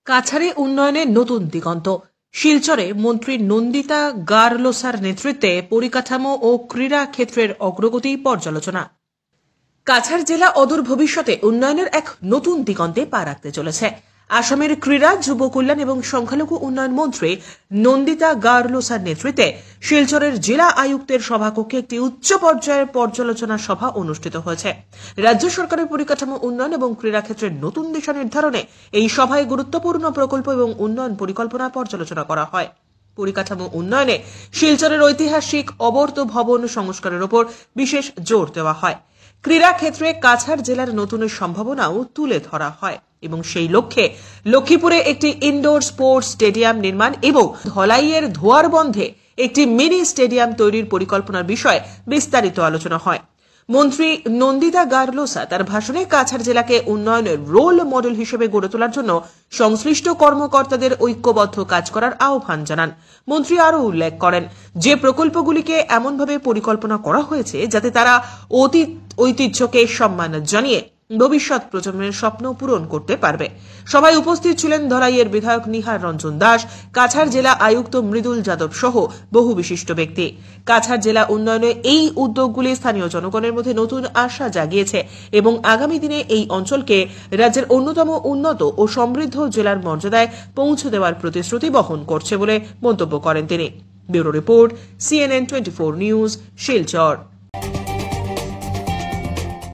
কাছাড়ে উন্নয়নে নতুন দিগন্ত। শিলচরে মন্ত্রী নন্দিতা গারলোসার নেতৃত্বে পরিকাঠামো ও ক্রীড়া ক্ষেত্রের অগ্রগতি পর্যালোচনা। কাছাড় জেলা অদূর ভবিষ্যতে উন্নয়নের এক নতুন দিগন্তে পা রাখতে চলেছে। আসামের ক্রীড়া, যুব কল্যাণ এবং সংখ্যালঘু উন্নয়ন মন্ত্রী নন্দিতা গারলোসার নেতৃত্বে শিলচরের জেলা আয়ুক্তের সভাকক্ষে একটি উচ্চ পর্যায়ের পর্যালোচনা সভা অনুষ্ঠিত হয়েছে। রাজ্য সরকারের পরিকাঠামো উন্নয়ন এবং ক্রীড়া ক্ষেত্রের নতুন দিশা নির্ধারণে এই সভায় গুরুত্বপূর্ণ প্রকল্প এবং উন্নয়ন পরিকল্পনা পর্যালোচনা করা হয়। পরিকাঠামো উন্নয়নে শিলচরের ঐতিহাসিক অবর্ত ভবন সংস্কারের উপর বিশেষ জোর দেওয়া হয়। ক্রীড়া ক্ষেত্রে কাছাড় জেলার নতুন সম্ভাবনাও তুলে ধরা হয় এবং সেই লক্ষ্যে লক্ষ্মীপুরে একটি ইনডোর স্পোর্টস স্টেডিয়াম নির্মাণ এবং ধলাইয়ের ধোয়ারবন্ধে একটি মিনি স্টেডিয়াম তৈরির পরিকল্পনার বিষয়ে বিস্তারিত আলোচনা হয়। মন্ত্রী নন্দিতা গারলোসা তার ভাষণে কাছাড় জেলাকে উন্নয়নের রোল মডেল হিসেবে গড়ে তোলার জন্য সংশ্লিষ্ট কর্মকর্তাদের ঐক্যবদ্ধ কাজ করার আহ্বান জানান। মন্ত্রী আরও উল্লেখ করেন যে প্রকল্পগুলিকে এমনভাবে পরিকল্পনা করা হয়েছে যাতে তারা অতীত ঐতিহ্যকে সম্মান জানিয়ে ভবিষ্যৎ প্রজন্মের স্বপ্ন পূরণ করতে পারবে। সভায় উপস্থিত ছিলেন ধলাইয়ের বিধায়ক নিহার রঞ্জন দাস, কাছাড় জেলা আয়ুক্ত মৃদুল যাদব সহ বহু বিশিষ্ট ব্যক্তি। কাছাড় জেলা উন্নয়নে এই উদ্যোগগুলি স্থানীয় জনগণের মধ্যে নতুন আশা জাগিয়েছে এবং আগামী দিনে এই অঞ্চলকে রাজ্যের অন্যতম উন্নত ও সমৃদ্ধ জেলার মর্যাদায় পৌঁছে দেওয়ার প্রতিশ্রুতি বহন করছে বলে মন্তব্য করেন তিনি। Bureau report, CNN 24 news, Silchar.